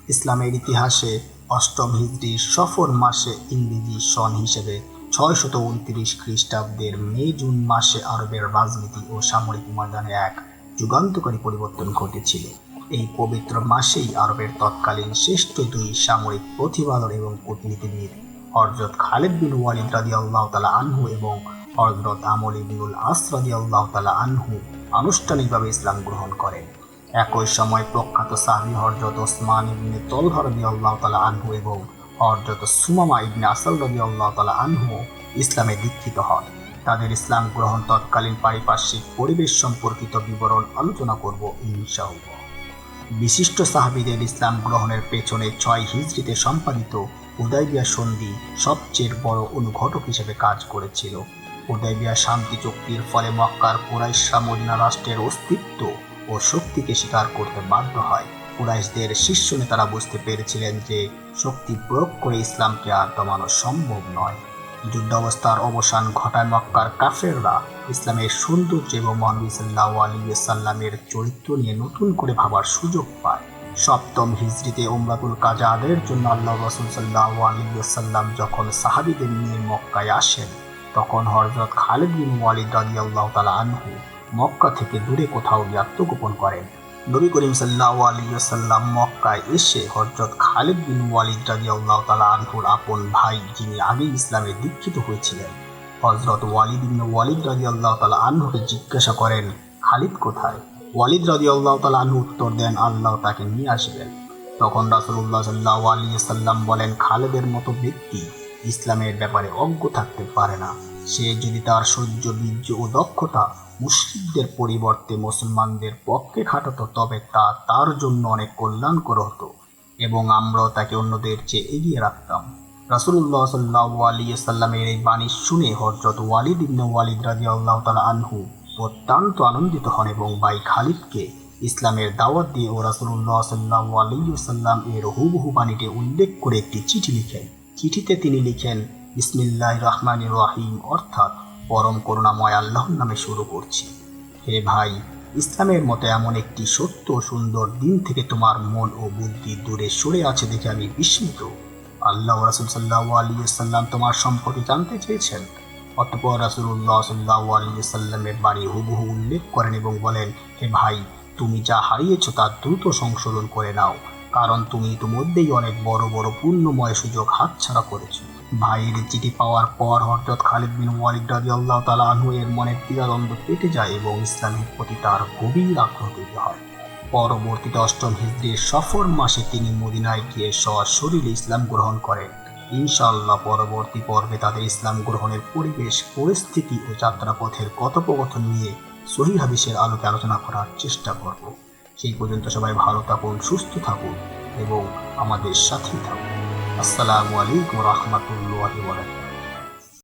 ইসলামের ইতিহাসে অষ্টম হিজরির সফর মাসে ইংরেজি সন হিসেবে 629 খ্রিস্টাব্দের মে-জুন মাসে আরবের রাজনীতি ও সামরিক ময়দানে এক যুগান্তকারী পরিবর্তন ঘটেছিল। এই পবিত্র মাসেই আরবের তৎকালীন শ্রেষ্ঠ দুই সামরিক প্রতিভাধর এবং কূটনীতিবিদ হযরত খালিদ বিন ওয়ালিদ রাদিয়াল্লাহু তাআলা আনহু এবং হযরত আমর ইবনুল আস রাদিয়াল্লাহু তাআলা আনহু আনুষ্ঠানিকভাবে ইসলাম গ্রহণ করেন। একই সময় প্রখ্যাত সাহাবী হযরত ওসমান ইবনে তলহা রাদিয়াল্লাহু তাআলা আনহু এবং হযরত সুমামা ইবনে আসাল রাদিয়াল্লাহু তাআলা আনহু ইসলামে দীক্ষিত হন। তাদের ইসলাম গ্রহণ তৎকালীন পারিপার্শ্বিক পরিবেশ সম্পর্কিত বিবরণ আলোচনা করব ইনশাআল্লাহ। বিশিষ্ট সাহাবীদের ইসলাম গ্রহণের পেছনে 6 হিজরিতে সম্পাদিত হুদায়বিয়া সন্ধি সবচেয়ে বড় অনুঘটক হিসেবে কাজ করেছিল। হুদায়বিয়া শান্তি চুক্তির ফলে মক্কার কুরাইশরা মদিনা রাষ্ট্রের অস্তিত্ব ও শক্তিকে স্বীকার করতে বাধ্য হয়। কুরাইশদের শীর্ষ নেতারা বুঝতে পেরেছিলেন যে শক্তি প্রয়োগ করে ইসলামকে আর দমানো সম্ভব নয়। যুদ্ধাবস্থার অবসান ঘটায় মক্কার কাফেররা ইসলামের সৌন্দর্য এবং মহানবী সাল্লাল্লাহু আলাইহি ওয়াসাল্লামের চরিত্র নিয়ে নতুন করে ভাবার সুযোগ পায়। সপ্তম হিজরিতে উমরাতুল কাজা আদায়ের জন্য আল্লাহ রাসূল সাল্লাল্লাহু আলাইহি ওয়াসাল্লাম যখন সাহাবীদের নিয়ে মক্কায় আসেন, তখন হযরত খালিদ বিন ওয়ালিদ রাদিয়াল্লাহু তাআলা আনহু মক্কা থেকে দূরে কোথাও আত্মগোপন করেন। নবী করিম সাল্লাল্লাহু আলাইহি ওয়াসাল্লাম মক্কায় এসে হযরত খালিদ বিন ওয়ালিদ রাদিয়াল্লাহু তাআলা আনহুর আপন ভাই, যিনি আগেই ইসলামে দীক্ষিত হয়েছিলেন, হযরত ওয়ালিদ ইবনে ওয়ালিদ রাদিয়াল্লাহু তাআলা আনহুকে জিজ্ঞাসা করেন, খালিদ কোথায়? ওয়ালিদ রাদিয়াল্লাহু তাআলা আনহু উত্তর দেন, আল্লাহ তাকে নিয়ে আসবেন। তখন রাসূলুল্লাহ সাল্লাল্লাহু আলাইহি ওয়াসাল্লাম বলেন, খালিদের মতো ব্যক্তি ইসলামের ব্যাপারে অজ্ঞ থাকতে পারে না। সে যদি তার সহ্য, বীর্য ও দক্ষতা মুশরিকদের পরিবর্তে মুসলমানদের পক্ষে খাটাতো, তবে তা তার জন্য অনেক কল্যাণকর হতো এবং আমরাও তাকে অন্যদের চেয়ে এগিয়ে রাখতাম। রাসূলুল্লাহ সাল্লাল্লাহু আলাইহি ওয়াসাল্লামের এই বাণী শুনে হযরত ওয়ালিদ ইবনে ওয়ালিদ রাদিয়াল্লাহু তাআলা আনহু অত্যন্ত আনন্দিত হন এবং ভাই খালিদকে ইসলামের দাওয়াত দিয়ে ও রাসূলুল্লাহ সাল্লাল্লাহু আলাইহি ওয়াসাল্লাম এর হুবহু বাণীটি উল্লেখ করে একটি চিঠি লিখেন। চিঠিতে তিনি লিখেন, বিসমিল্লাহির রহমানির রহিম, অর্থাৎ পরম করুণাময় আল্লাহর নামে শুরু করছি। হে ভাই, ইসলামের মতো এমন একটি সত্য ও সুন্দর দিন থেকে তোমার মন ও বুদ্ধি দূরে সরে আছে দেখে আমি বিস্মিত। আল্লাহ রাসূল সাল্লাল্লাহু আলাইহি ওয়াসাল্লাম তোমার সম্পর্কে জানতে চেয়েছেন। অতঃপর রাসূলুল্লাহ সাল্লাল্লাহু আলাইহি ওয়াসাল্লামের বাণী হুবহু উল্লেখ করেন এবং বলেন, হে ভাই, তুমি যা হারিয়েছো তা দ্রুত সংশোধন করে নাও, কারণ তুমি ইতিমধ্যেই অনেক বড় বড় পুণ্যময় সুযোগ হাতছাড়া করেছো। ভাইয়ের চিঠি পাওয়ার পর হযরত খালিদ বিন ওয়ালিদ রাদিয়াল্লাহু তাআলা আনহু এর মনের দ্বিধাদ্বন্দ্ব কেটে যায় এবং ইসলামের প্রতি তার গভীর আগ্রহ তৈরি হয়। পরবর্তীতে অষ্টম হিজরির সফর মাসে তিনি মদিনায় গিয়ে সশরীরে ইসলাম গ্রহণ করেন। ইনশাআল্লাহ পরবর্তী পর্বে তাদের ইসলাম গ্রহণের পরিবেশ, পরিস্থিতি ও যাত্রাপথের কথোপকথন নিয়ে সহিহ হাদিসের আলোকে আলোচনা করার চেষ্টা করব। সেই পর্যন্ত সবাই ভালো থাকুন, সুস্থ থাকুন এবং আমাদের সাথেই থাকুন। আসসালামু আলাইকুম ওয়া রাহমাতুল্লাহি ওয়া বারাকাতুহু।